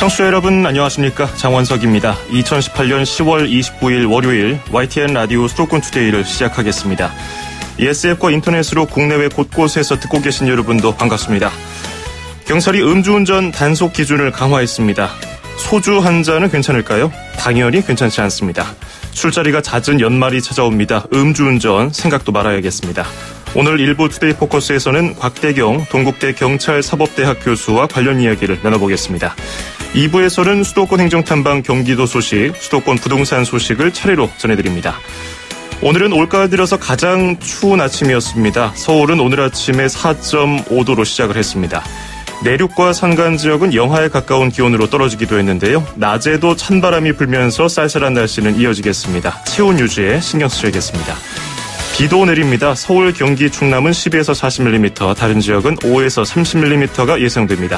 청취자 여러분 안녕하십니까. 장원석입니다. 2018년 10월 29일 월요일 YTN 라디오 수도권 투데이를 시작하겠습니다. ESF과 인터넷으로 국내외 곳곳에서 듣고 계신 여러분도 반갑습니다. 경찰이 음주운전 단속 기준을 강화했습니다. 소주 한 잔은 괜찮을까요? 당연히 괜찮지 않습니다. 술자리가 잦은 연말이 찾아옵니다. 음주운전 생각도 말아야겠습니다. 오늘 일부 투데이 포커스에서는 곽대경 동국대 경찰사법대학 교수와 관련 이야기를 나눠보겠습니다. 2부에서는 수도권 행정탐방 경기도 소식, 수도권 부동산 소식을 차례로 전해드립니다. 오늘은 올가을 들어서 가장 추운 아침이었습니다. 서울은 오늘 아침에 4.5도로 시작을 했습니다. 내륙과 산간 지역은 영하에 가까운 기온으로 떨어지기도 했는데요. 낮에도 찬바람이 불면서 쌀쌀한 날씨는 이어지겠습니다. 체온 유지에 신경 쓰셔야겠습니다. 비도 내립니다. 서울, 경기, 충남은 10에서 40mm, 다른 지역은 5에서 30mm가 예상됩니다.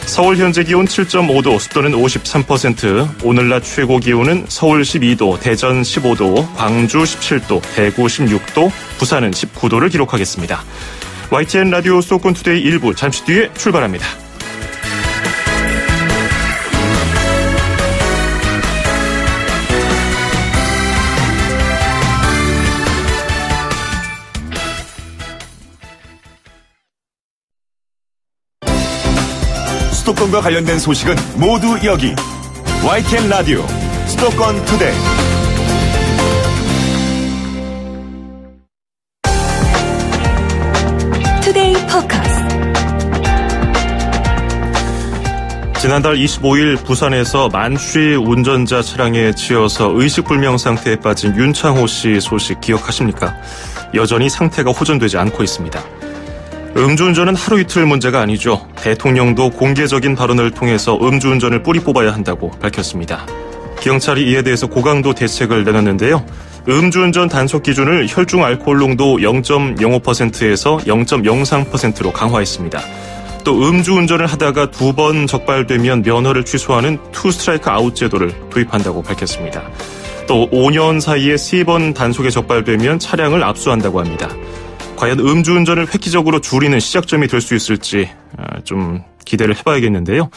서울 현재 기온 7.5도, 습도는 53%, 오늘 낮 최고 기온은 서울 12도, 대전 15도, 광주 17도, 대구 16도, 부산은 19도를 기록하겠습니다. YTN 라디오 수도권 투데이 1부 잠시 뒤에 출발합니다. 수도권과 관련된 소식은 모두 여기 YTN 라디오 수도권 투데이. 투데이 포커스. 지난달 25일 부산에서 만취 운전자 차량에 치여서 의식불명 상태에 빠진 윤창호 씨 소식 기억하십니까? 여전히 상태가 호전되지 않고 있습니다. 음주운전은 하루 이틀 문제가 아니죠. 대통령도 공개적인 발언을 통해서 음주운전을 뿌리 뽑아야 한다고 밝혔습니다. 경찰이 이에 대해서 고강도 대책을 내놨는데요. 음주운전 단속 기준을 혈중 알코올 농도 0.05%에서 0.03%로 강화했습니다. 또 음주운전을 하다가 2번 적발되면 면허를 취소하는 투 스트라이크 아웃 제도를 도입한다고 밝혔습니다. 또 5년 사이에 3번 단속에 적발되면 차량을 압수한다고 합니다. 과연 음주운전을 획기적으로 줄이는 시작점이 될 수 있을지 좀 기대를 해봐야겠는데요.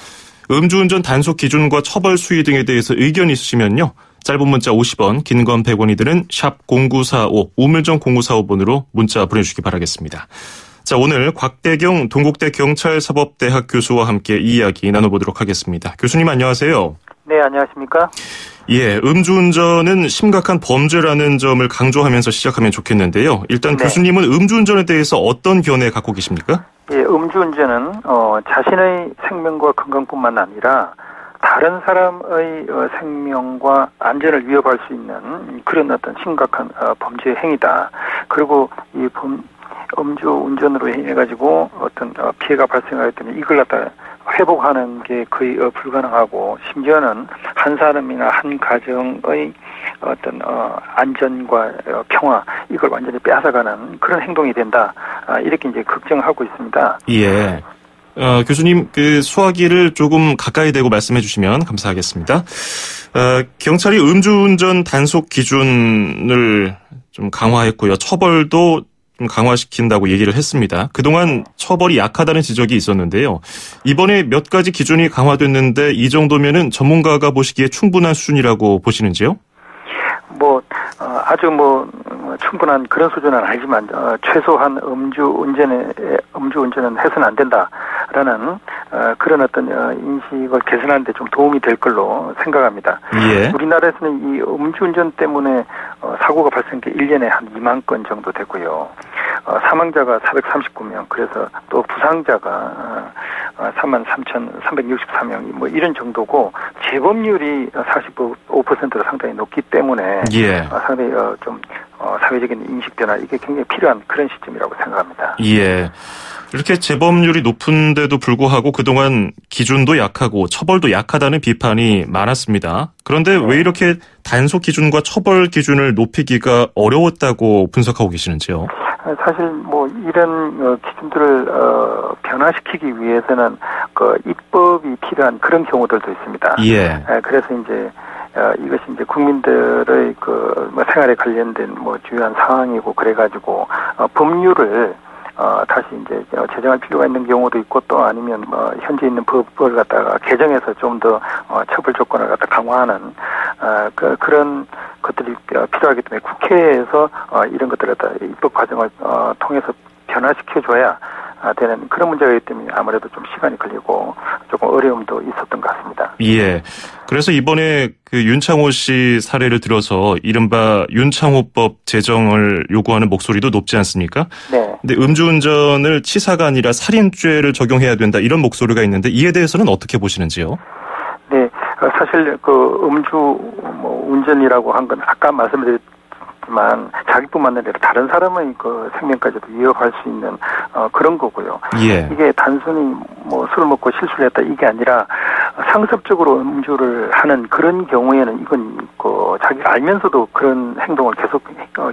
음주운전 단속 기준과 처벌 수위 등에 대해서 의견 있으시면요. 짧은 문자 50원, 긴 건 100원이 드는 샵 0945, 우물정 0945번으로 문자 보내주시기 바라겠습니다. 자, 오늘 곽대경 동국대 경찰사법대학 교수와 함께 이 이야기 나눠보도록 하겠습니다. 교수님 안녕하세요. 네, 안녕하십니까? 예, 음주운전은 심각한 범죄라는 점을 강조하면서 시작하면 좋겠는데요. 일단 네. 교수님은 음주운전에 대해서 어떤 견해 갖고 계십니까? 예, 음주운전은 자신의 생명과 건강뿐만 아니라 다른 사람의 생명과 안전을 위협할 수 있는 그런 어떤 심각한 범죄 행위다. 그리고 이 음주운전으로 인해 가지고 어떤 피해가 발생하였더니 이걸 갖다 회복하는 게 거의 불가능하고, 심지어는 한 사람이나 한 가정의 어떤 안전과 평화, 이걸 완전히 빼앗아가는 그런 행동이 된다. 이렇게 이제 걱정하고 있습니다. 예. 교수님, 수화기를 조금 가까이 대고 말씀해 주시면 감사하겠습니다. 경찰이 음주운전 단속 기준을 좀 강화했고요. 처벌도 좀 강화시킨다고 얘기를 했습니다. 그동안 처벌이 약하다는 지적이 있었는데요. 이번에 몇 가지 기준이 강화됐는데 이 정도면은 전문가가 보시기에 충분한 수준이라고 보시는지요? 아주 충분한 그런 수준은 아니지만 최소한 음주운전은 해서는 안 된다라는 그런 어떤 인식을 개선하는 데 좀 도움이 될 걸로 생각합니다. 예. 우리나라에서는 이 음주운전 때문에 사고가 발생한 게 1년에 한 2만 건 정도 되고요. 사망자가 439명, 그래서 또 부상자가 33,364명, 이런 정도고, 재범률이 45%로 상당히 높기 때문에, 예. 상당히 좀 사회적인 인식 변화, 이게 굉장히 필요한 그런 시점이라고 생각합니다. 예. 이렇게 재범률이 높은데도 불구하고 그동안 기준도 약하고 처벌도 약하다는 비판이 많았습니다. 그런데 왜 이렇게 단속 기준과 처벌 기준을 높이기가 어려웠다고 분석하고 계시는지요? 사실 이런 기준들을 변화시키기 위해서는 입법이 필요한 그런 경우들도 있습니다. 예. 그래서 이제 이것이 이제 국민들의 생활에 관련된 주요한 사항이고, 그래가지고 법률을 다시 이제 제정할 필요가 있는 경우도 있고 또 아니면 현재 있는 법을 갖다가 개정해서 좀 더 처벌 조건을 갖다 강화하는 그런 것들이 필요하기 때문에 국회에서 이런 것들을 갖다 입법 과정을 통해서 변화시켜줘야 되는 그런 문제가 있기 때문에 아무래도 좀 시간이 걸리고 조금 어려움도 있었던 것 같습니다. 예. 그래서 이번에 그 윤창호 씨 사례를 들어서 이른바 윤창호법 제정을 요구하는 목소리도 높지 않습니까? 네. 근데 음주운전을 치사가 아니라 살인죄를 적용해야 된다 이런 목소리가 있는데 이에 대해서는 어떻게 보시는지요? 네. 사실 그 음주 운전이라고 한 건 아까 말씀드렸지만 자기뿐만 아니라 다른 사람의 그 생명까지도 위협할 수 있는 그런 거고요. 예. 이게 단순히 술 먹고 실수를 했다 이게 아니라 상습적으로 음주를 하는 그런 경우에는 이건 그 자기가 알면서도 그런 행동을 계속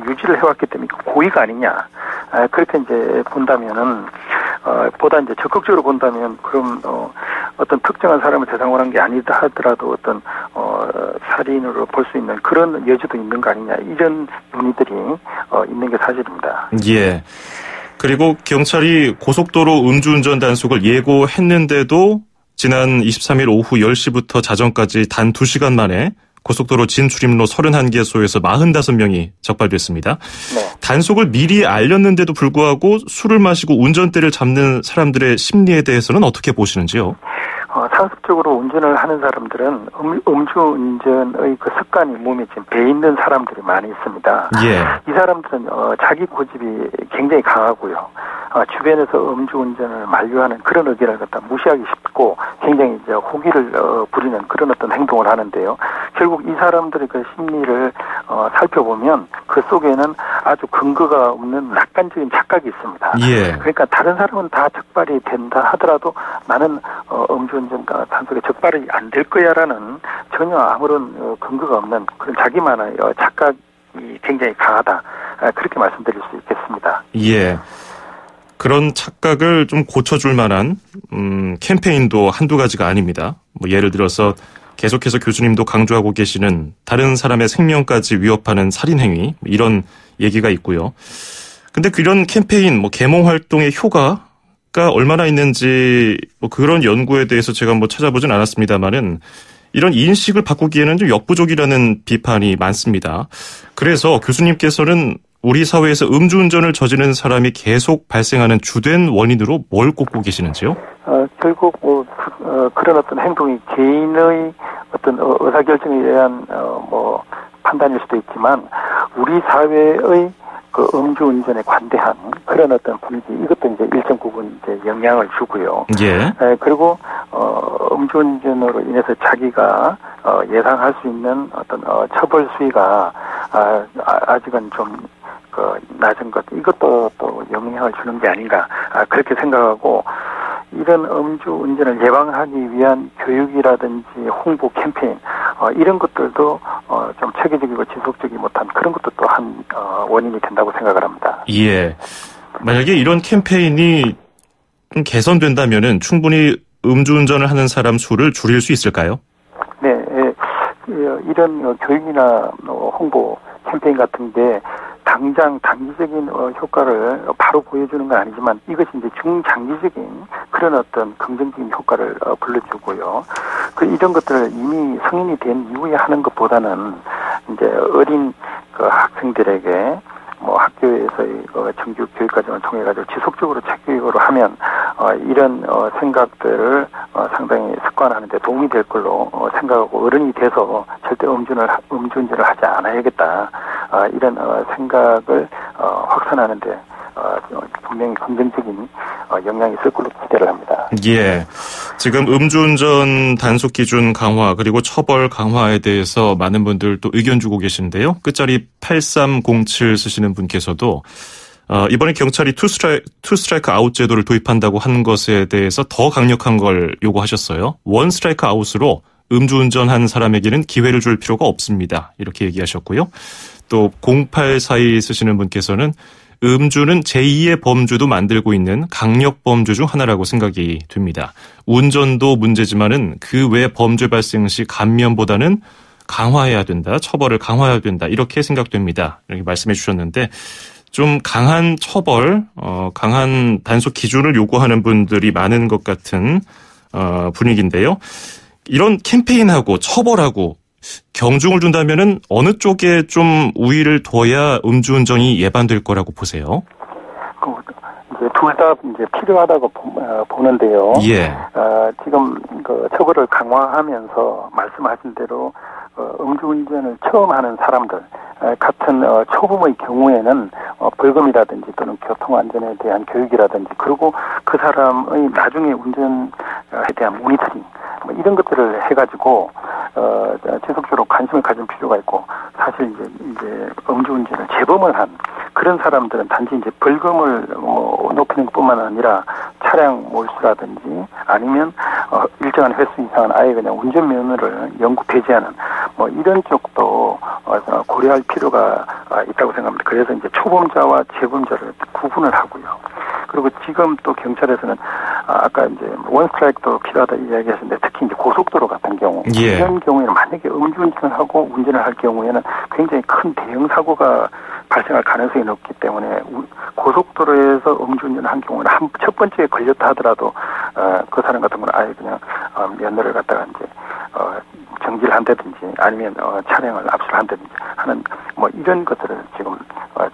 유지를 해왔기 때문에 고의가 아니냐. 그렇게 이제 본다면은 보다 이제 적극적으로 본다면 그럼 어떤 특정한 사람을 대상으로 한 게 아니다 하더라도 어떤 살인으로 볼 수 있는 그런 여지도 있는 거 아니냐 이런 논의들이 있는 게 사실입니다. 예. 그리고 경찰이 고속도로 음주운전 단속을 예고했는데도 지난 23일 오후 10시부터 자정까지 단 2시간 만에 고속도로 진출입로 31개소에서 45명이 적발됐습니다. 네. 단속을 미리 알렸는데도 불구하고 술을 마시고 운전대를 잡는 사람들의 심리에 대해서는 어떻게 보시는지요? 상습적으로 운전을 하는 사람들은 음주운전의 그 습관이 몸에 지금 배 있는 사람들이 많이 있습니다. 예. 이 사람들은 자기 고집이 굉장히 강하고요. 주변에서 음주운전을 만류하는 그런 의견을 갖다 무시하기 쉽고 굉장히 이제 호기를 부리는 그런 어떤 행동을 하는데요. 결국 이 사람들의 그 심리를 살펴보면 그 속에는 아주 근거가 없는 낙관적인 착각이 있습니다. 예. 그러니까 다른 사람은 다 적발이 된다 하더라도 나는 음주운전과 단속에 적발이 안 될 거야라는 전혀 아무런 근거가 없는 그런 자기만의 착각이 굉장히 강하다. 그렇게 말씀드릴 수 있겠습니다. 예. 그런 착각을 좀 고쳐줄 만한 캠페인도 한두 가지가 아닙니다. 예를 들어서 계속해서 교수님도 강조하고 계시는 다른 사람의 생명까지 위협하는 살인행위 이런 얘기가 있고요. 근데 그런 캠페인 계몽 활동의 효과가 얼마나 있는지 그런 연구에 대해서 제가 찾아보진 않았습니다만은 이런 인식을 바꾸기에는 좀 역부족이라는 비판이 많습니다. 그래서 교수님께서는 우리 사회에서 음주운전을 저지르는 사람이 계속 발생하는 주된 원인으로 뭘 꼽고 계시는지요? 결국 그런 어떤 행동이 개인의 어떤 의사결정에 의한 판단일 수도 있지만 우리 사회의 그 음주운전에 관대한 그런 어떤 분위기 이것도 이제 일정 부분 이제 영향을 주고요. 예. 그리고 음주운전으로 인해서 자기가 예상할 수 있는 어떤 처벌 수위가 아직은 좀 낮은 것 이것도 또 영향을 주는 게 아닌가 그렇게 생각하고 이런 음주운전을 예방하기 위한 교육이라든지 홍보 캠페인 이런 것들도 좀 체계적이고 지속적이 못한 그런 것도 또 한 원인이 된다고 생각을 합니다. 예. 만약에 이런 캠페인이 좀 개선된다면은 충분히 음주운전을 하는 사람 수를 줄일 수 있을까요? 네. 이런 교육이나 홍보 캠페인 같은 게 당장 단기적인 효과를 바로 보여주는 건 아니지만 이것이 이제 중장기적인 그런 어떤 긍정적인 효과를 불러주고요. 이런 것들을 이미 성인이 된 이후에 하는 것보다는 이제 어린 그 학생들에게 학교에서의 정규 교육 과정을 통해 가지고 지속적으로 책교육으로 하면 이런 생각들을 상당히 습관하는 데 도움이 될 걸로 생각하고 어른이 돼서 절대 음주운전을 하지 않아야겠다. 이런 생각을 확산하는 데 분명히 긍정적인 영향이 있을 걸로 기대를 합니다. 예. 지금 음주운전 단속 기준 강화 그리고 처벌 강화에 대해서 많은 분들 또 의견 주고 계신데요. 끝자리 8307 쓰시는 분께서도 이번에 경찰이 투 스트라이크 아웃 제도를 도입한다고 한 것에 대해서 더 강력한 걸 요구하셨어요. 원 스트라이크 아웃으로 음주운전한 사람에게는 기회를 줄 필요가 없습니다. 이렇게 얘기하셨고요. 또 0842 쓰시는 분께서는 음주는 제2의 범주도 만들고 있는 강력 범주 중 하나라고 생각이 됩니다. 운전도 문제지만은 그 외 범죄 발생 시 감면보다는 강화해야 된다. 처벌을 강화해야 된다. 이렇게 생각됩니다. 이렇게 말씀해 주셨는데 좀 강한 처벌, 강한 단속 기준을 요구하는 분들이 많은 것 같은 분위기인데요. 이런 캠페인하고 처벌하고 경중을 둔다면은 어느 쪽에 좀 우위를 둬야 음주운전이 예방될 거라고 보세요? 이제 둘 다 이제 필요하다고 보는데요. 예. 지금 그 처벌을 강화하면서 말씀하신 대로 음주운전을 처음 하는 사람들 같은 초범의 경우에는 벌금이라든지 또는 교통안전에 대한 교육이라든지 그리고 그 사람의 나중에 운전에 대한 모니터링 뭐 이런 것들을 해가지고 지속적으로 관심을 가질 필요가 있고 사실 이제 음주운전을 재범을 한 그런 사람들은 단지 이제 벌금을 높이는 것뿐만 아니라 차량 몰수라든지 아니면 일정한 횟수 이상은 아예 그냥 운전면허를 영구 폐지하는 뭐 이런 쪽도 고려할 필요가 있다고 생각합니다. 그래서 이제 초범자와 재범자를 구분을 하고요. 그리고 지금 또 경찰에서는 아까 이제 원 스트라이크도 필요하다 이야기하셨는데 특히 이제 고속도로 같은 경우 예. 이런 경우에는 만약에 음주운전을 하고 운전을 할 경우에는 굉장히 큰 대형 사고가 발생할 가능성이 높기 때문에 고속도로에서 음주운전을 한 경우는 첫 번째에 걸렸다 하더라도 그 사람 같은 경우는 아예 그냥 면허를 갖다가 이제 정지를 한다든지 아니면 차량을 압수를 한다든지 하는 뭐 이런 것들을 지금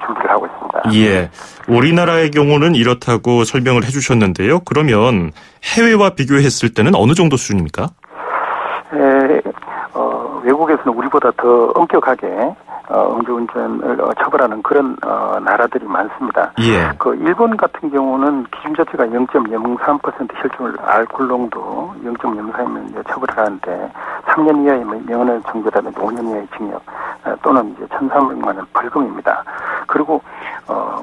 준비를 하고 있습니다. 예, 우리나라의 경우는 이렇다고 설명을 해주셨는데요. 그러면 해외와 비교했을 때는 어느 정도 수준입니까? 외국에서는 우리보다 더 엄격하게 음주운전을 처벌하는 그런 나라들이 많습니다. 예. 그 일본 같은 경우는 기준 자체가 0.03% 혈중 알코올 농도 0.03이면 이제 처벌을 하는데 3년 이하의 명예훼손 정지라든지 5년 이하의 징역 또는 이제 1,300만 원 벌금입니다. 그리고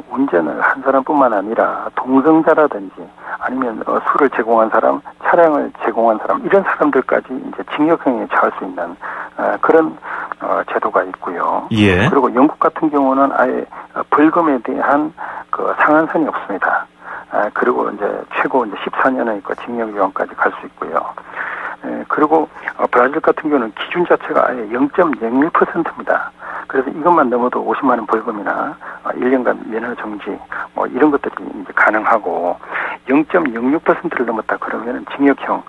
운전을 한 사람뿐만 아니라 동승자라든지 아니면 술을 제공한 사람, 차량을 제공한 사람 이런 사람들까지 이제 징역형에 처할 수 있는 그런 제도가 있고요. 예. 그리고 영국 같은 경우는 아예 벌금에 대한 그 상한선이 없습니다. 그리고 이제 최고 이제 14년의 그 징역유예까지 갈 수 있고요. 그리고 브라질 같은 경우는 기준 자체가 아예 0.01%입니다. 그래서 이것만 넘어도 50만 원 벌금이나 1년간 면허 정지 뭐 이런 것들이 이제 가능하고 0.06%를 넘었다 그러면은 징역형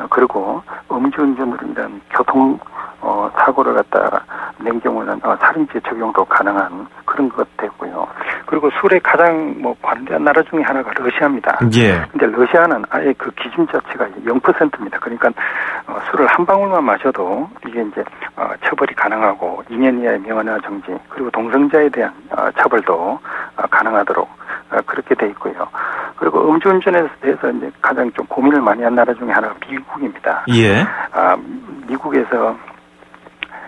그리고 음주운전으로 인한 교통 사고를 갖다가 낸 경우는 살인죄 적용도 가능한 그런 것 됐고요. 그리고 술에 가장 관대한 나라 중에 하나가 러시아입니다. 예. 근데 러시아는 아예 그 기준 자체가 0%입니다. 그러니까 술을 한 방울만 마셔도 이게 이제 처벌이 가능하고 2년 이하의 명예훼손 정지 그리고 동승자에 대한 처벌도 가능하도록 그렇게 돼 있고요. 그리고 음주운전에 대해서 이제 가장 좀 고민을 많이 한 나라 중에 하나가 미국입니다. 예. 미국에서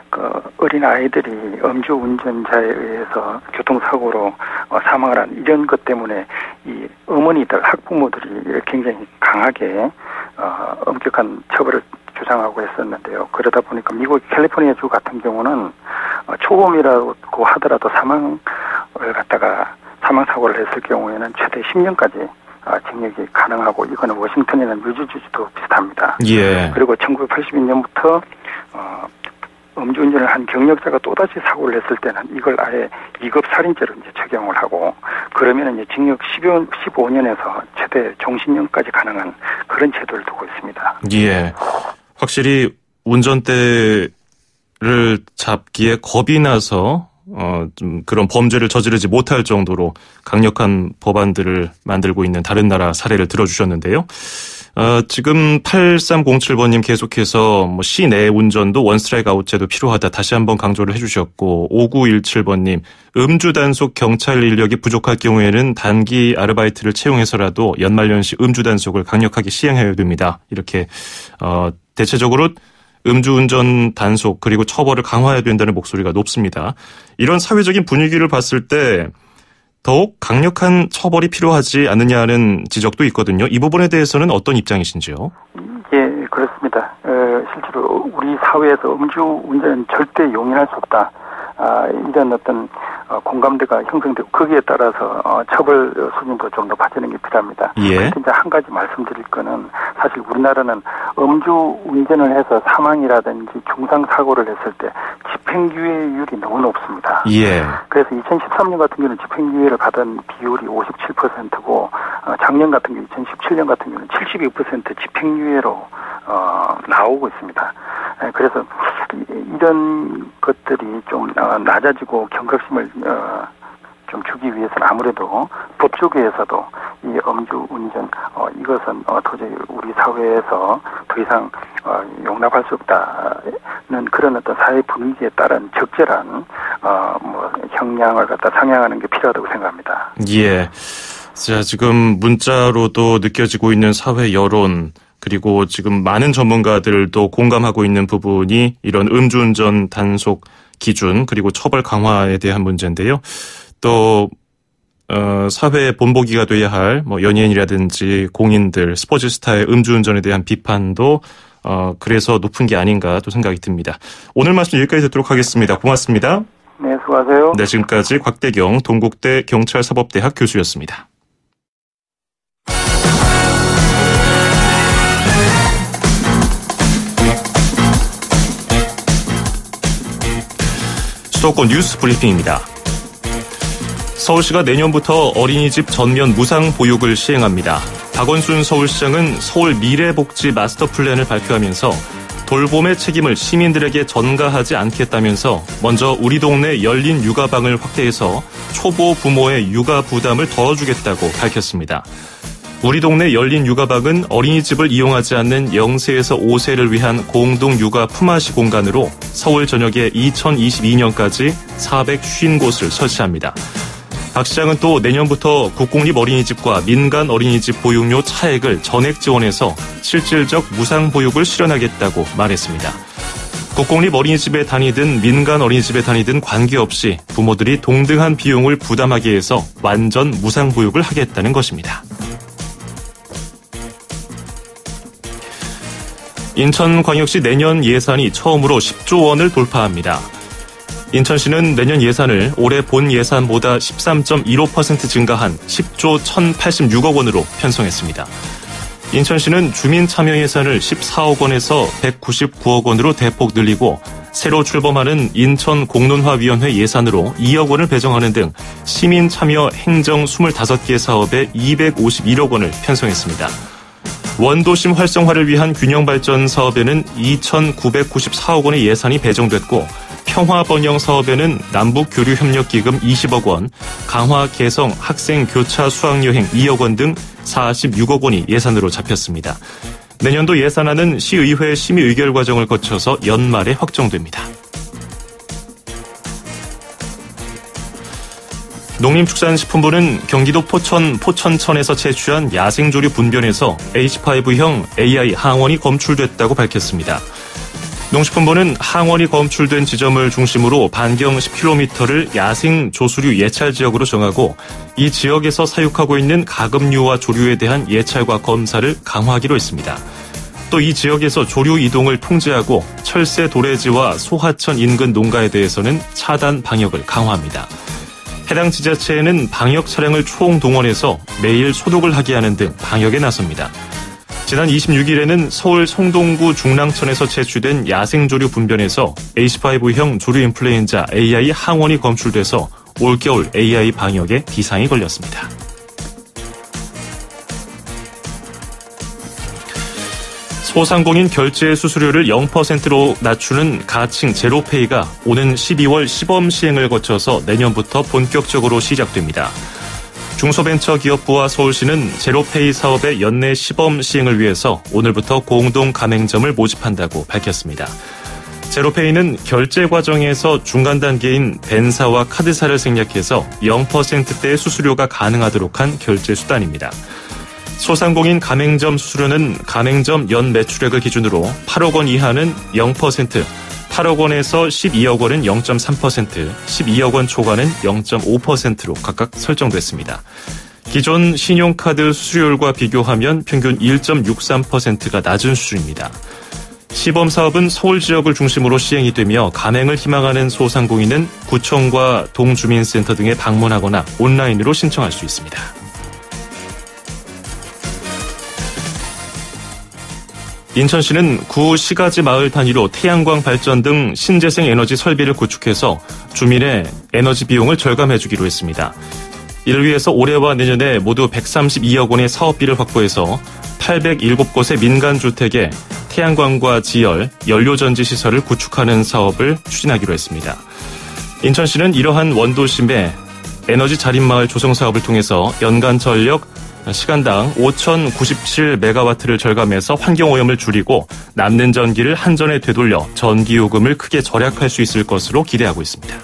그 어린 아이들이 음주운전자에 의해서 교통사고로 사망을 한 이런 것 때문에 이 어머니들, 학부모들이 굉장히 강하게 엄격한 처벌을 주장하고 했었는데요. 그러다 보니까 미국 캘리포니아주 같은 경우는 초범이라고 하더라도 사망을 갖다가 사망사고를 했을 경우에는 최대 10년까지 징역이 가능하고 이거는 워싱턴이나 뉴저지주도 비슷합니다. 예. 그리고 1982년부터 음주운전을 한 경력자가 또다시 사고를 했을 때는 이걸 아예 2급 살인죄로 이제 적용을 하고 그러면 이제 징역 15년에서 최대 종신형까지 가능한 그런 제도를 두고 있습니다. 예. 확실히 운전대를 잡기에 겁이 나서 좀 그런 범죄를 저지르지 못할 정도로 강력한 법안들을 만들고 있는 다른 나라 사례를 들어주셨는데요. 지금 8307번님 계속해서 시내 운전도 원스트라이크 아웃제도 필요하다 다시 한번 강조를 해주셨고 5917번님 음주 단속 경찰 인력이 부족할 경우에는 단기 아르바이트를 채용해서라도 연말연시 음주 단속을 강력하게 시행해야 됩니다. 이렇게 대체적으로 음주운전 단속 그리고 처벌을 강화해야 된다는 목소리가 높습니다. 이런 사회적인 분위기를 봤을 때 더욱 강력한 처벌이 필요하지 않느냐는 지적도 있거든요. 이 부분에 대해서는 어떤 입장이신지요? 예, 그렇습니다. 실제로 우리 사회에서 음주운전은 절대 용인할 수 없다. 이런 어떤 공감대가 형성되고 거기에 따라서 처벌 수준도 좀 높아지는 게 필요합니다. 예. 그런데 이제 한 가지 말씀드릴 거는 사실 우리나라는 음주 운전을 해서 사망이라든지 중상 사고를 했을 때 집행유예율이 너무 높습니다. 예. 그래서 2013년 같은 경우는 집행유예를 받은 비율이 57%고 작년 같은 경우 2017년 같은 경우는 72% 집행유예로 나오고 있습니다. 그래서 이런 것들이 좀 낮아지고 경각심을 좀 주기 위해서는 아무래도 법 쪽에서도 이 음주운전 이것은 도저히 우리 사회에서 더 이상 용납할 수 없다는 그런 어떤 사회 분위기에 따른 적절한 형량을 갖다 상향하는 게 필요하다고 생각합니다. 예. 자, 지금 문자로도 느껴지고 있는 사회 여론, 그리고 지금 많은 전문가들도 공감하고 있는 부분이 이런 음주운전 단속 기준 그리고 처벌 강화에 대한 문제인데요. 또 사회의 본보기가 돼야 할 연예인이라든지 공인들, 스포츠 스타의 음주운전에 대한 비판도 그래서 높은 게 아닌가 또 생각이 듭니다. 오늘 말씀 여기까지 듣도록 하겠습니다. 고맙습니다. 네, 수고하세요. 네, 지금까지 곽대경 동국대 경찰사법대학 교수였습니다. 수도권 뉴스 브리핑입니다. 서울시가 내년부터 어린이집 전면 무상 보육을 시행합니다. 박원순 서울시장은 서울 미래복지 마스터 플랜을 발표하면서 돌봄의 책임을 시민들에게 전가하지 않겠다면서 먼저 우리 동네 열린 육아방을 확대해서 초보 부모의 육아 부담을 덜어주겠다고 밝혔습니다. 우리 동네 열린 육아방은 어린이집을 이용하지 않는 0세에서 5세를 위한 공동 육아 품앗이 공간으로 서울 전역에 2022년까지 450곳을 설치합니다. 박 시장은 또 내년부터 국공립 어린이집과 민간 어린이집 보육료 차액을 전액 지원해서 실질적 무상 보육을 실현하겠다고 말했습니다. 국공립 어린이집에 다니든 민간 어린이집에 다니든 관계없이 부모들이 동등한 비용을 부담하게 해서 완전 무상 보육을 하겠다는 것입니다. 인천광역시 내년 예산이 처음으로 10조 원을 돌파합니다. 인천시는 내년 예산을 올해 본 예산보다 13.15% 증가한 10조 1,086억 원으로 편성했습니다. 인천시는 주민 참여 예산을 14억 원에서 199억 원으로 대폭 늘리고 새로 출범하는 인천공론화위원회 예산으로 2억 원을 배정하는 등 시민 참여 행정 25개 사업에 251억 원을 편성했습니다. 원도심 활성화를 위한 균형발전 사업에는 2,994억 원의 예산이 배정됐고 평화번영 사업에는 남북교류협력기금 20억 원, 강화 개성 학생 교차 수학여행 2억 원 등 46억 원이 예산으로 잡혔습니다. 내년도 예산안은 시의회 심의 의결 과정을 거쳐서 연말에 확정됩니다. 농림축산식품부는 경기도 포천천에서 채취한 야생조류 분변에서 H5형 AI 항원이 검출됐다고 밝혔습니다. 농식품부는 항원이 검출된 지점을 중심으로 반경 10km를 야생 조수류 예찰 지역으로 정하고 이 지역에서 사육하고 있는 가금류와 조류에 대한 예찰과 검사를 강화하기로 했습니다. 또 이 지역에서 조류 이동을 통제하고 철새 도래지와 소하천 인근 농가에 대해서는 차단 방역을 강화합니다. 해당 지자체에는 방역 차량을 총동원해서 매일 소독을 하게 하는 등 방역에 나섭니다. 지난 26일에는 서울 성동구 중랑천에서 채취된 야생조류 분변에서 H5형 조류 인플루엔자 AI 항원이 검출돼서 올겨울 AI 방역에 비상이 걸렸습니다. 소상공인 결제 수수료를 0%로 낮추는 가칭 제로페이가 오는 12월 시범 시행을 거쳐서 내년부터 본격적으로 시작됩니다. 중소벤처기업부와 서울시는 제로페이 사업의 연내 시범 시행을 위해서 오늘부터 공동 가맹점을 모집한다고 밝혔습니다. 제로페이는 결제 과정에서 중간 단계인 벤사와 카드사를 생략해서 0%대 수수료가 가능하도록 한 결제 수단입니다. 소상공인 가맹점 수수료는 가맹점 연 매출액을 기준으로 8억 원 이하는 0%, 8억 원에서 12억 원은 0.3%, 12억 원 초과는 0.5%로 각각 설정됐습니다. 기존 신용카드 수수료율과 비교하면 평균 1.63%가 낮은 수준입니다. 시범 사업은 서울 지역을 중심으로 시행이 되며 감행을 희망하는 소상공인은 구청과 동주민센터 등에 방문하거나 온라인으로 신청할 수 있습니다. 인천시는 구 시가지 마을 단위로 태양광 발전 등 신재생 에너지 설비를 구축해서 주민의 에너지 비용을 절감해주기로 했습니다. 이를 위해서 올해와 내년에 모두 132억 원의 사업비를 확보해서 807곳의 민간주택에 태양광과 지열, 연료전지 시설을 구축하는 사업을 추진하기로 했습니다. 인천시는 이러한 원도심의 에너지 자립마을 조성 사업을 통해서 연간 전력 시간당 5,097메가와트를 절감해서 환경오염을 줄이고 남는 전기를 한전에 되돌려 전기요금을 크게 절약할 수 있을 것으로 기대하고 있습니다.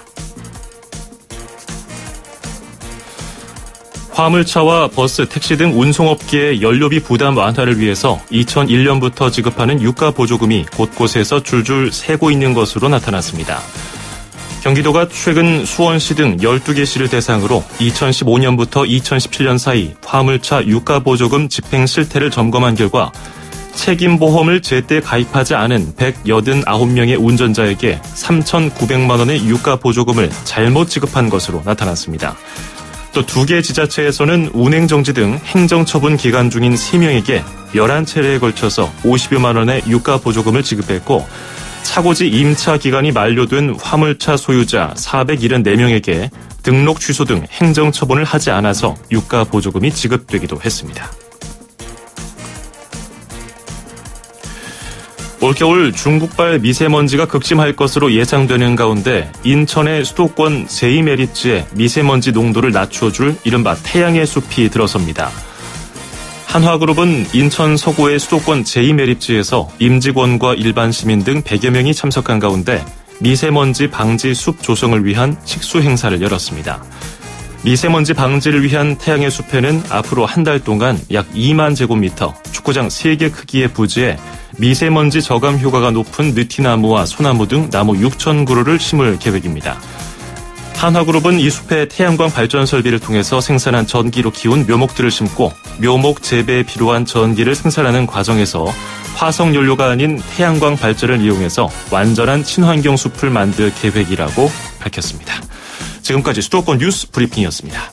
화물차와 버스, 택시 등 운송업계의 연료비 부담 완화를 위해서 2001년부터 지급하는 유가 보조금이 곳곳에서 줄줄 새고 있는 것으로 나타났습니다. 경기도가 최근 수원시 등 12개 시를 대상으로 2015년부터 2017년 사이 화물차 유가보조금 집행 실태를 점검한 결과 책임보험을 제때 가입하지 않은 189명의 운전자에게 3,900만 원의 유가보조금을 잘못 지급한 것으로 나타났습니다. 또 2개 지자체에서는 운행정지 등 행정처분 기간 중인 3명에게 11차례에 걸쳐서 50여만 원의 유가보조금을 지급했고 차고지 임차 기간이 만료된 화물차 소유자 474명에게 등록 취소 등 행정처분을 하지 않아서 유가보조금이 지급되기도 했습니다. 올겨울 중국발 미세먼지가 극심할 것으로 예상되는 가운데 인천의 수도권 제2메리츠에 미세먼지 농도를 낮춰줄 이른바 태양의 숲이 들어섭니다. 한화그룹은 인천 서구의 수도권 제2메리츠에서 임직원과 일반 시민 등 100여 명이 참석한 가운데 미세먼지 방지 숲 조성을 위한 식수 행사를 열었습니다. 미세먼지 방지를 위한 태양의 숲에는 앞으로 한 달 동안 약 2만 제곱미터, 축구장 3개 크기의 부지에 미세먼지 저감 효과가 높은 느티나무와 소나무 등 나무 6,000그루를 심을 계획입니다. 한화그룹은 이 숲에 태양광 발전 설비를 통해서 생산한 전기로 키운 묘목들을 심고 묘목 재배에 필요한 전기를 생산하는 과정에서 화석 연료가 아닌 태양광 발전을 이용해서 완전한 친환경 숲을 만들 계획이라고 밝혔습니다. 지금까지 수도권 뉴스 브리핑이었습니다.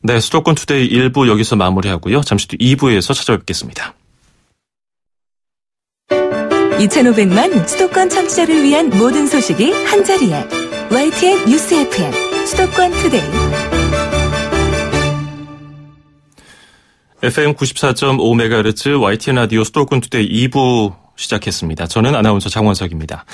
네, 수도권 투데이 1부 여기서 마무리하고요. 잠시 뒤 2부에서 찾아뵙겠습니다. 2,500만 수도권 청취자를 위한 모든 소식이 한자리에 YTN 뉴스 FM 수도권 투데이 FM 94.5MHz YTN 라디오 수도권 투데이 2부 시작했습니다. 저는 아나운서 장원석입니다.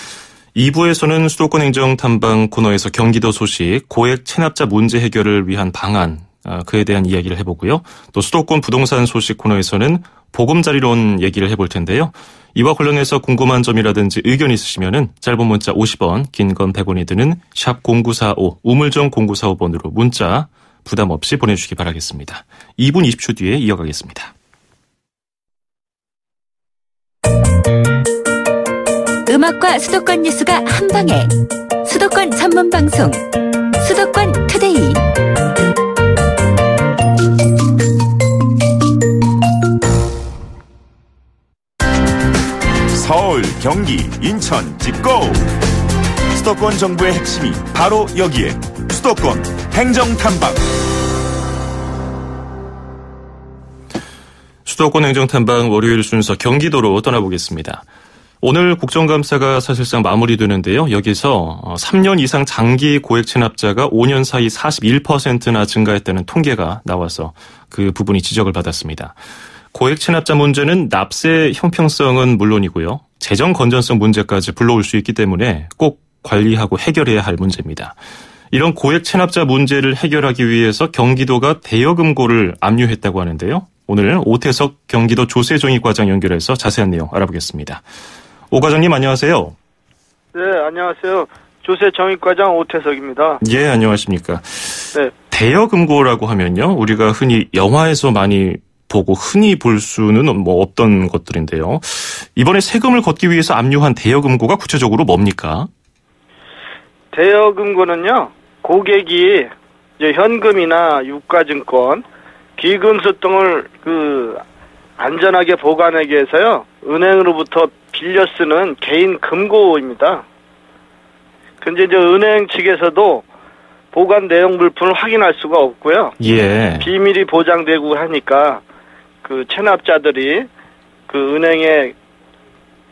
2부에서는 수도권 행정탐방 코너에서 경기도 소식, 고액 체납자 문제 해결을 위한 방안, 그에 대한 이야기를 해보고요. 또 수도권 부동산 소식 코너에서는 보금자리론 얘기를 해볼 텐데요. 이와 관련해서 궁금한 점이라든지 의견 있으시면은 짧은 문자 50원, 긴 건 100원이 드는 샵 0945, 우물정 0945번으로 문자 부담 없이 보내주시기 바라겠습니다. 2분 20초 뒤에 이어가겠습니다. 음악과 수도권 뉴스가 한방에 수도권 전문 방송 수도권 투데이 서울, 경기, 인천, 집고! 수도권 정부의 핵심이 바로 여기에 수도권 행정탐방. 수도권 행정탐방 월요일 순서 경기도로 떠나보겠습니다. 오늘 국정감사가 사실상 마무리되는데요. 여기서 3년 이상 장기 고액 체납자가 5년 사이 41%나 증가했다는 통계가 나와서 그 부분이 지적을 받았습니다. 고액 체납자 문제는 납세 형평성은 물론이고요. 재정 건전성 문제까지 불러올 수 있기 때문에 꼭 관리하고 해결해야 할 문제입니다. 이런 고액 체납자 문제를 해결하기 위해서 경기도가 대여금고를 압류했다고 하는데요. 오늘 오태석 경기도 조세정의과장 연결해서 자세한 내용 알아보겠습니다. 오 과장님 안녕하세요. 네, 안녕하세요. 조세정의과장 오태석입니다. 예, 안녕하십니까. 네. 대여금고라고 하면요. 우리가 흔히 영화에서 많이 보고 흔히 볼 수는 뭐 없던 것들인데요. 이번에 세금을 걷기 위해서 압류한 대여금고가 구체적으로 뭡니까? 대여금고는요, 고객이 이제 현금이나 유가증권, 기금수 등을 안전하게 보관하기 위해서요, 은행으로부터 빌려 쓰는 개인 금고입니다. 근데 이제 은행 측에서도 보관 내용 물품을 확인할 수가 없고요. 예. 비밀이 보장되고 하니까 그 체납자들이 그 은행에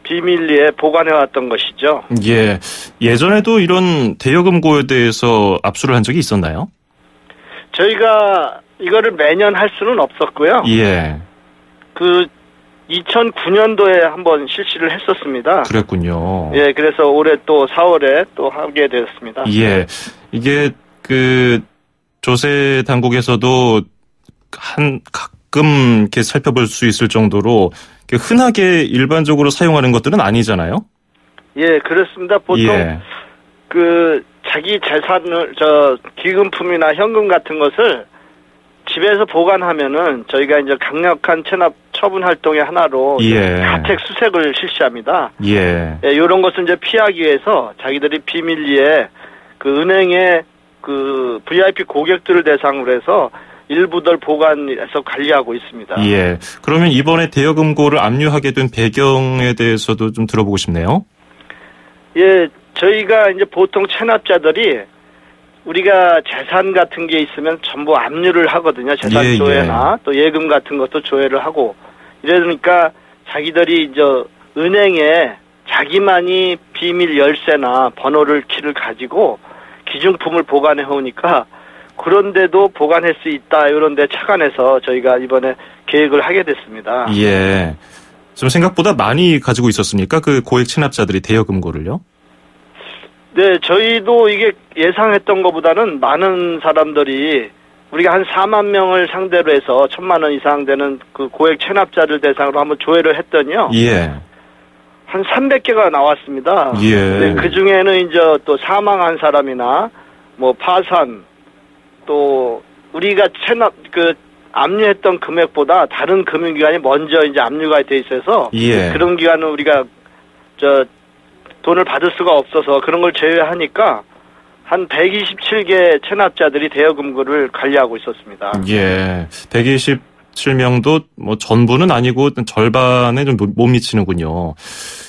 비밀리에 보관해왔던 것이죠. 예. 예전에도 이런 대여금고에 대해서 압수를 한 적이 있었나요? 저희가 이거를 매년 할 수는 없었고요. 예. 2009년도에 한번 실시를 했었습니다. 그랬군요. 예, 그래서 올해 또 4월에 또 하게 되었습니다. 예. 이게 조세 당국에서도 가끔 이렇게 살펴볼 수 있을 정도로 흔하게 일반적으로 사용하는 것들은 아니잖아요? 예, 그렇습니다. 보통 예. 자기 재산을 기금품이나 현금 같은 것을 집에서 보관하면은 저희가 이제 강력한 체납 처분 활동의 하나로 예. 가택 수색을 실시합니다. 예. 예, 이런 것을 이제 피하기 위해서 자기들이 비밀리에 은행의 VIP 고객들을 대상으로 해서 일부들 보관해서 관리하고 있습니다. 예. 그러면 이번에 대여금고를 압류하게 된 배경에 대해서도 좀 들어보고 싶네요. 예, 저희가 이제 보통 체납자들이 우리가 재산 같은 게 있으면 전부 압류를 하거든요. 재산 예, 조회나 또 예금 같은 것도 조회를 하고 이러니까 자기들이 이제 은행에 자기만이 비밀 열쇠나 번호를 키를 가지고 기증품을 보관해 오니까 그런데도 보관할 수 있다 이런 데 착안해서 저희가 이번에 계획을 하게 됐습니다. 예. 좀 생각보다 많이 가지고 있었습니까? 그 고액 체납자들이 대여금고를요? 네, 저희도 이게 예상했던 것보다는 많은 사람들이 우리가 한 4만 명을 상대로 해서 1,000만 원 이상 되는 그 고액 체납자를 대상으로 한번 조회를 했더니요. 예. 한 300개가 나왔습니다. 예. 네, 그 중에는 이제 또 사망한 사람이나 뭐 파산 또 우리가 압류했던 금액보다 다른 금융기관이 먼저 이제 압류가 돼 있어서 예. 그런 기관은 우리가 돈을 받을 수가 없어서 그런 걸 제외하니까 한 127개 체납자들이 대여금고를 관리하고 있었습니다. 예. 127명도 뭐 전부는 아니고 절반에 좀 못 미치는군요.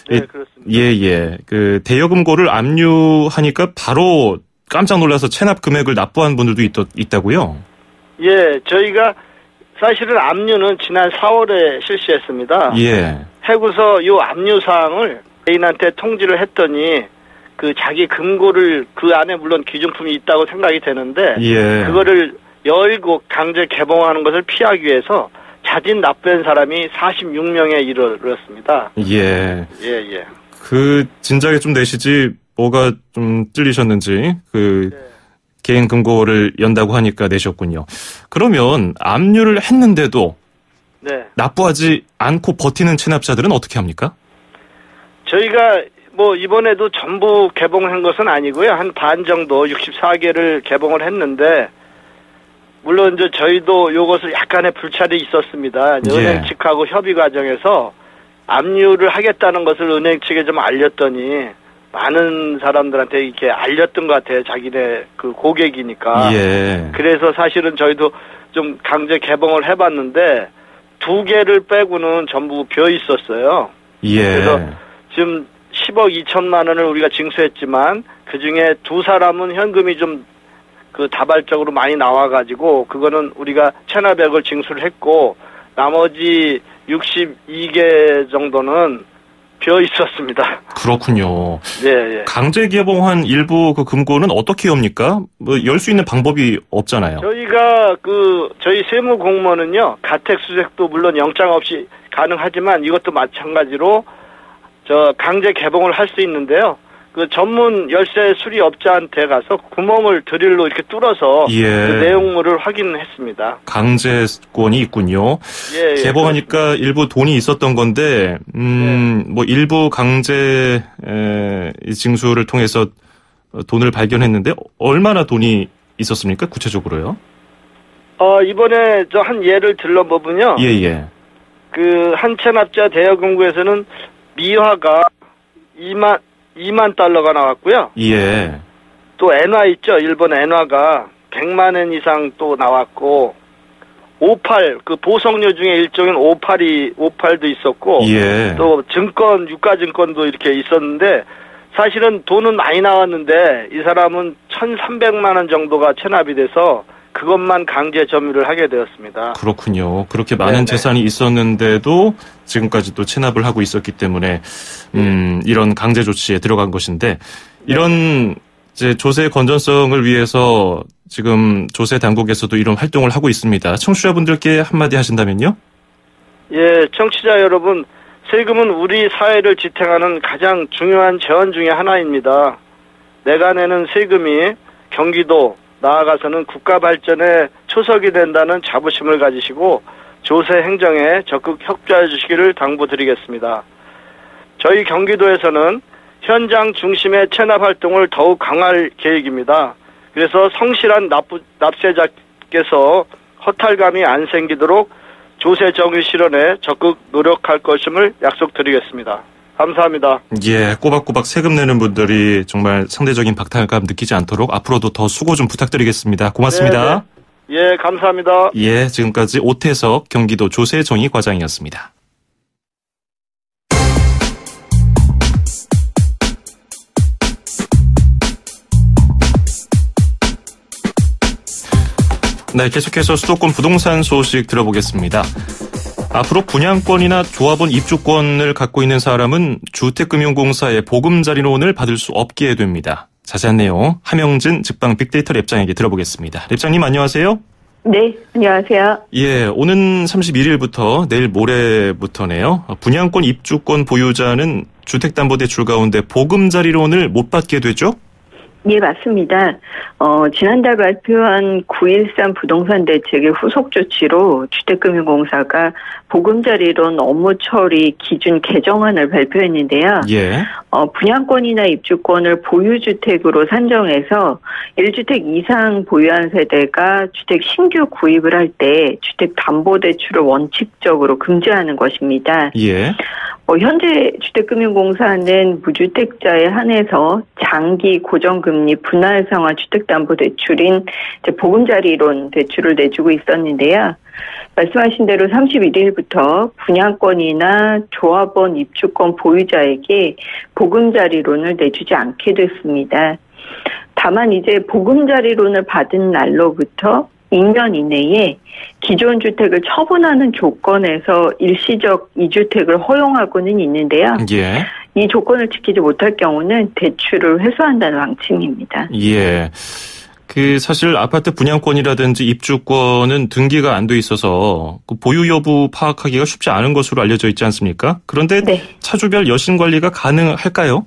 네, 그렇습니다. 예. 그 대여금고를 압류하니까 바로 깜짝 놀라서 체납 금액을 납부한 분들도 있다고요? 예, 저희가 사실은 압류는 지난 4월에 실시했습니다. 예. 해고서 이 압류 사항을 개인한테 통지를 했더니 자기 금고를 그 안에 물론 기증품이 있다고 생각이 되는데 예. 그거를 열고 강제 개봉하는 것을 피하기 위해서 자진 납부한 사람이 46명에 이르렀습니다. 예. 예. 진작에 좀 내시지 뭐가 좀 찔리셨는지 네. 개인 금고를 연다고 하니까 내셨군요. 그러면 압류를 했는데도 네. 납부하지 않고 버티는 체납자들은 어떻게 합니까? 저희가 뭐 이번에도 전부 개봉한 것은 아니고요. 한 반 정도 64개를 개봉을 했는데 물론 이제 저희도 요것을 약간의 불찰이 있었습니다. 예. 은행 측하고 협의 과정에서 압류를 하겠다는 것을 은행 측에 좀 알렸더니 많은 사람들한테 이렇게 알렸던 것 같아요. 자기네 고객이니까. 예. 그래서 사실은 저희도 좀 강제 개봉을 해봤는데 2개를 빼고는 전부 비어 있었어요. 예. 그래서 지금 10억 2천만 원을 우리가 징수했지만 그 중에 2사람은 현금이 좀 다발적으로 많이 나와가지고 그거는 우리가 체납액을 징수를 했고 나머지 62개 정도는 비어 있었습니다. 그렇군요. 예. 강제 개봉한 일부 금고는 어떻게 엽니까? 열 수 있는 방법이 없잖아요. 저희가 저희 세무 공무원은요, 가택 수색도 물론 영장 없이 가능하지만 이것도 마찬가지로 강제 개봉을 할 수 있는데요. 전문 열쇠 수리업자한테 가서 구멍을 드릴로 이렇게 뚫어서 예. 그 내용물을 확인했습니다. 강제권이 있군요. 예, 개봉하니까 그렇습니다. 일부 돈이 있었던 건데, 뭐 일부 강제 징수를 통해서 돈을 발견했는데 얼마나 돈이 있었습니까? 구체적으로요? 이번에 저 한 예를 들러보면요. 예. 그 한 체납자 대여 공고에서는 미화가 2만 달러가 나왔고요. 예. 또 엔화 있죠. 일본 엔화가 100만 엔 이상 또 나왔고, 58, 그 보석료 중에 일종인 58도 있었고, 예. 또 증권, 유가증권도 이렇게 있었는데, 사실은 돈은 많이 나왔는데, 이 사람은 1,300만 원 정도가 체납이 돼서, 그것만 강제 점유를 하게 되었습니다. 그렇군요. 그렇게 많은 네네. 재산이 있었는데도 지금까지 또 체납을 하고 있었기 때문에 이런 강제 조치에 들어간 것인데 이런 이제 조세의 건전성을 위해서 지금 조세 당국에서도 이런 활동을 하고 있습니다. 청취자분들께 한마디 하신다면요? 예, 청취자 여러분, 세금은 우리 사회를 지탱하는 가장 중요한 재원 중에 하나입니다. 내가 내는 세금이 경기도, 나아가서는 국가 발전에 초석이 된다는 자부심을 가지시고 조세 행정에 적극 협조해 주시기를 당부드리겠습니다. 저희 경기도에서는 현장 중심의 체납 활동을 더욱 강화할 계획입니다. 그래서 성실한 납세자께서 허탈감이 안 생기도록 조세 정의 실현에 적극 노력할 것임을 약속드리겠습니다. 감사합니다. 예, 꼬박꼬박 세금 내는 분들이 정말 상대적인 박탈감 느끼지 않도록 앞으로도 더 수고 좀 부탁드리겠습니다. 고맙습니다. 네네. 예, 감사합니다. 예, 지금까지 오태석 경기도 조세정의 과장이었습니다. 네, 계속해서 수도권 부동산 소식 들어보겠습니다. 앞으로 분양권이나 조합원 입주권을 갖고 있는 사람은 주택금융공사의 보금자리론을 받을 수 없게 됩니다. 자세한 내용 함영진 직방 빅데이터 랩장에게 들어보겠습니다. 랩장님 안녕하세요. 네, 안녕하세요. 예, 오는 31일부터 내일 모레부터네요. 분양권 입주권 보유자는 주택담보대출 가운데 보금자리론을 못 받게 되죠? 예, 맞습니다. 지난달 발표한 9.13 부동산 대책의 후속 조치로 주택금융공사가 보금자리론 업무 처리 기준 개정안을 발표했는데요. 예. 분양권이나 입주권을 보유주택으로 산정해서 1주택 이상 보유한 세대가 주택 신규 구입을 할 때 주택담보대출을 원칙적으로 금지하는 것입니다. 예. 현재 주택금융공사는 무주택자에 한해서 장기 고정금리 분할상환 주택담보대출인 보금자리론 대출을 내주고 있었는데요. 말씀하신 대로 31일부터 분양권이나 조합원 입주권 보유자에게 보금자리론을 내주지 않게 됐습니다. 다만 이제 보금자리론을 받은 날로부터 2년 이내에 기존 주택을 처분하는 조건에서 일시적 2주택을 허용하고는 있는데요. 예. 이 조건을 지키지 못할 경우는 대출을 회수한다는 방침입니다. 예. 사실 아파트 분양권이라든지 입주권은 등기가 안 돼 있어서 그 보유 여부 파악하기가 쉽지 않은 것으로 알려져 있지 않습니까? 그런데 네. 차주별 여신 관리가 가능할까요?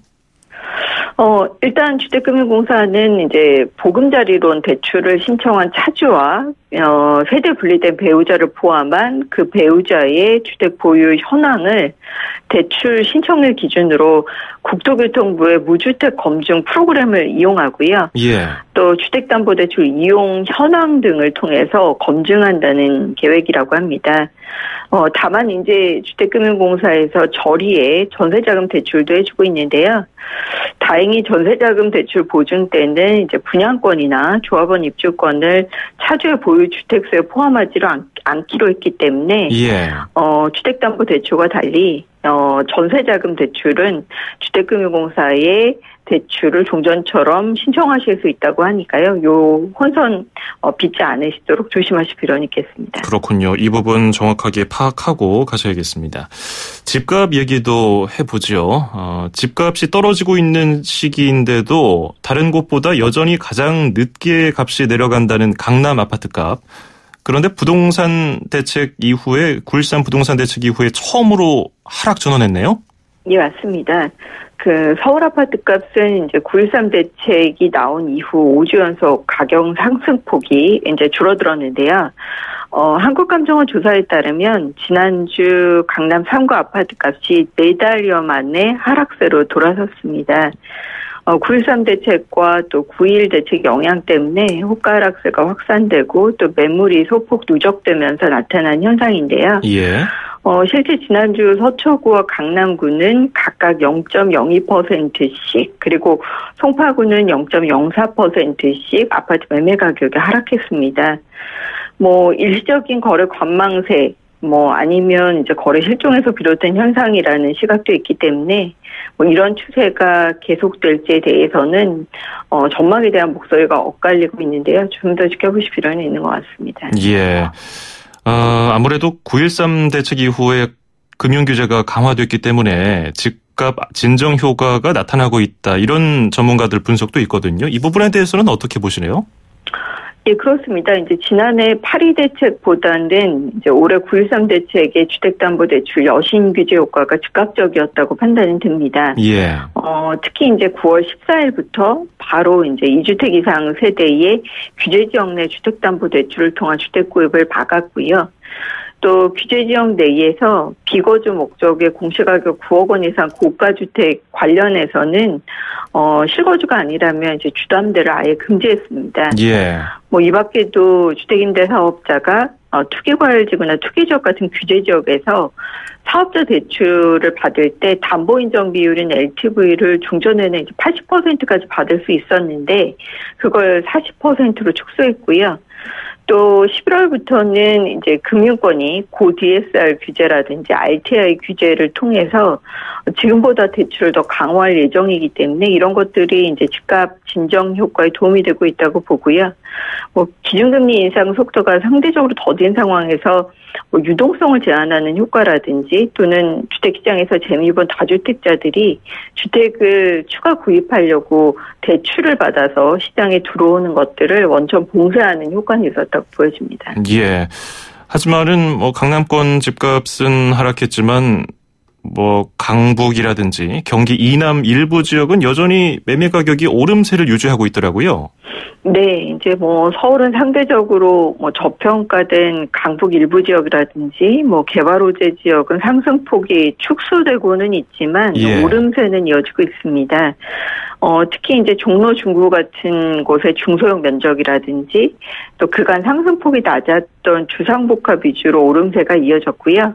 일단 주택금융공사는 이제 보금자리론 대출을 신청한 차주와 세대 분리된 배우자를 포함한 그 배우자의 주택 보유 현황을 대출 신청일 기준으로 국토교통부의 무주택 검증 프로그램을 이용하고요. 예. 또 주택담보대출 이용 현황 등을 통해서 검증한다는 계획이라고 합니다. 다만 이제 주택금융공사에서 저리에 전세자금 대출도 해주고 있는데요. 다행히 전세자금 대출 보증 때는 이제 분양권이나 조합원 입주권을 차주의 보유 주택수에 포함하지를 않기로 했기 때문에 예. 주택담보대출과 달리 전세자금 대출은 주택금융공사의 대출을 종전처럼 신청하실 수 있다고 하니까요. 요 혼선 빚지 않으시도록 조심하실 필요는 있겠습니다. 그렇군요. 이 부분 정확하게 파악하고 가셔야겠습니다. 집값 얘기도 해보죠. 집값이 떨어지고 있는 시기인데도 다른 곳보다 여전히 가장 늦게 값이 내려간다는 강남 아파트값. 그런데 부동산 대책 이후에 9.13 부동산 대책 이후에 처음으로 하락 전환했네요. 예, 맞습니다. 서울 아파트 값은 이제 9.13 대책이 나온 이후 5주 연속 가격 상승폭이 이제 줄어들었는데요. 한국감정원 조사에 따르면 지난주 강남 3구 아파트 값이 4달여 만에 하락세로 돌아섰습니다. 9.13 대책과 또 9.1 대책 영향 때문에 호가 하락세가 확산되고 또 매물이 소폭 누적되면서 나타난 현상인데요. 예. 실제 지난주 서초구와 강남구는 각각 0.02%씩 그리고 송파구는 0.04%씩 아파트 매매 가격이 하락했습니다. 일시적인 거래 관망세 아니면 이제 거래 실종에서 비롯된 현상이라는 시각도 있기 때문에 이런 추세가 계속될지에 대해서는 전망에 대한 목소리가 엇갈리고 있는데요. 좀 더 지켜보실 필요는 있는 것 같습니다. 예. 아무래도 9.13 대책 이후에 금융규제가 강화됐기 때문에 집값 진정 효과가 나타나고 있다. 이런 전문가들 분석도 있거든요. 이 부분에 대해서는 어떻게 보시나요? 예, 그렇습니다. 이제 지난해 8.2 대책보다는 이제 올해 9.13 대책의 주택담보대출 여신 규제 효과가 즉각적이었다고 판단이 됩니다. 예. 특히 이제 9월 14일부터 바로 이제 2주택 이상 세대의 규제 지역 내 주택담보대출을 통한 주택 구입을 막았고요. 또 규제 지역 내에서 비거주 목적의 공시가격 9억 원 이상 고가주택 관련해서는 실거주가 아니라면 이제 주담대를 아예 금지했습니다. 예. 이 밖에도 주택임대 사업자가 투기과열지구나 투기지역 같은 규제 지역에서 사업자 대출을 받을 때 담보인정 비율인 LTV를 중전에는 이제 80%까지 받을 수 있었는데 그걸 40%로 축소했고요. 또 11월부터는 이제 금융권이 고 DSR 규제라든지 RTI 규제를 통해서 지금보다 대출을 더 강화할 예정이기 때문에 이런 것들이 이제 집값 진정 효과에 도움이 되고 있다고 보고요. 기준금리 인상 속도가 상대적으로 더딘 상황에서 유동성을 제한하는 효과라든지 또는 주택시장에서 재미 본 다주택자들이 주택을 추가 구입하려고 대출을 받아서 시장에 들어오는 것들을 원천 봉쇄하는 효과는 있었다고 보여집니다. 예. 하지만은 강남권 집값은 하락했지만 강북이라든지 경기 이남 일부 지역은 여전히 매매 가격이 오름세를 유지하고 있더라고요. 네, 이제 서울은 상대적으로 저평가된 강북 일부 지역이라든지 개발 호재 지역은 상승폭이 축소되고는 있지만 오름세는 이어지고 있습니다. 특히 이제 종로 중구 같은 곳의 중소형 면적이라든지 또 그간 상승폭이 낮았던 주상복합 위주로 오름세가 이어졌고요.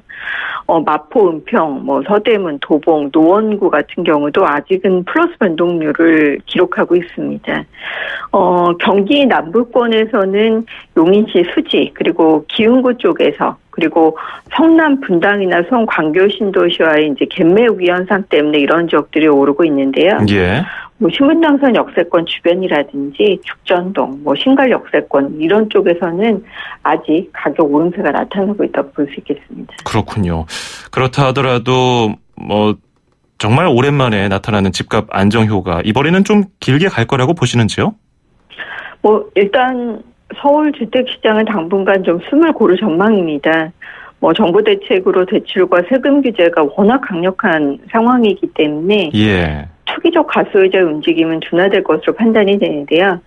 마포, 은평, 서대문, 도봉, 노원구 같은 경우도 아직은 플러스 변동률을 기록하고 있습니다. 경기 남부권에서는 용인시 수지 그리고 기흥구 쪽에서 그리고 성남 분당이나 성광교 신도시와의 이제 갭매 현상 때문에 이런 지역들이 오르고 있는데요. 예. 신분당선 역세권 주변이라든지 죽전동, 신갈 역세권 이런 쪽에서는 아직 가격 오름세가 나타나고 있다고 볼 수 있겠습니다. 그렇군요. 그렇다 하더라도 정말 오랜만에 나타나는 집값 안정 효과 이번에는 좀 길게 갈 거라고 보시는지요? 일단 서울 주택시장은 당분간 좀 숨을 고를 전망입니다. 정부 대책으로 대출과 세금 규제가 워낙 강력한 상황이기 때문에 투기적 가수의자 움직임은 둔화될 것으로 판단이 되는데요.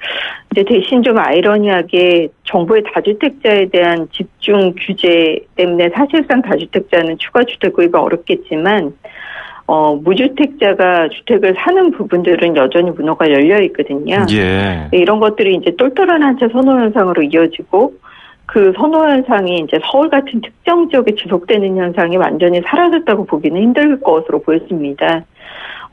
이제 대신 좀 아이러니하게 정부의 다주택자에 대한 집중 규제 때문에 사실상 다주택자는 추가 주택 구입이 어렵겠지만 무주택자가 주택을 사는 부분들은 여전히 문호가 열려 있거든요. 예. 이런 것들이 이제 똘똘한 한 채 선호 현상으로 이어지고 그 선호 현상이 이제 서울 같은 특정 지역에 지속되는 현상이 완전히 사라졌다고 보기는 힘들 것으로 보여집니다.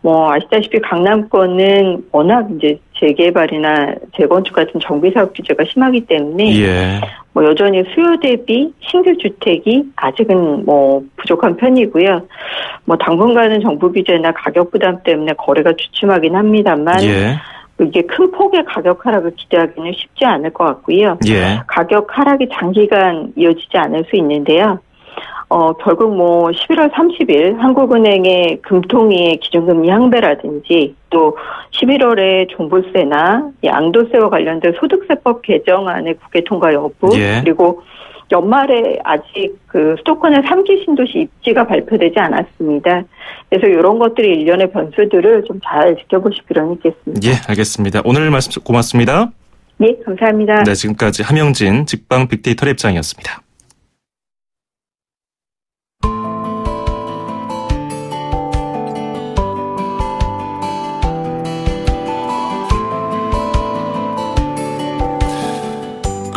아시다시피 강남권은 워낙 이제 재개발이나 재건축 같은 정비사업 규제가 심하기 때문에 여전히 수요 대비 신규 주택이 아직은 부족한 편이고요. 당분간은 정부 규제나 가격 부담 때문에 거래가 주춤하긴 합니다만 이게 큰 폭의 가격 하락을 기대하기는 쉽지 않을 것 같고요. 가격 하락이 장기간 이어지지 않을 수 있는데요. 결국 11월 30일 한국은행의 금통위의 기준금리 향배라든지 또 11월에 종부세나 양도세와 관련된 소득세법 개정안의 국회 통과 여부 그리고 연말에 아직 수도권의 3기 신도시 입지가 발표되지 않았습니다. 그래서 이런 것들이 일련의 변수들을 좀 잘 지켜보실 필요는 있겠습니다. 예, 알겠습니다. 오늘 말씀 고맙습니다. 예, 감사합니다. 네, 지금까지 함영진 직방 빅데이터 랩장이었습니다.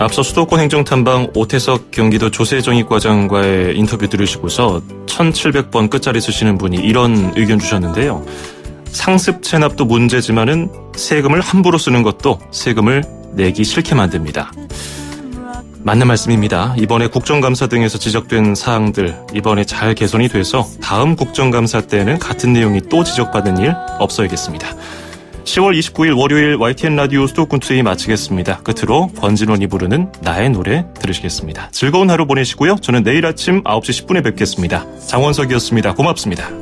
앞서 수도권 행정탐방 오태석 경기도 조세정익과장과의 인터뷰 들으시고서 1700번 끝자리 쓰시는 분이 이런 의견 주셨는데요. 상습 체납도 문제지만은 세금을 함부로 쓰는 것도 세금을 내기 싫게 만듭니다. 맞는 말씀입니다. 이번에 국정감사 등에서 지적된 사항들 이번에 잘 개선이 돼서 다음 국정감사 때는 같은 내용이 또 지적받는 일 없어야겠습니다. 10월 29일 월요일 YTN 라디오 수도권 투데이 마치겠습니다. 끝으로 권진원이 부르는 나의 노래 들으시겠습니다. 즐거운 하루 보내시고요. 저는 내일 아침 9시 10분에 뵙겠습니다. 장원석이었습니다. 고맙습니다.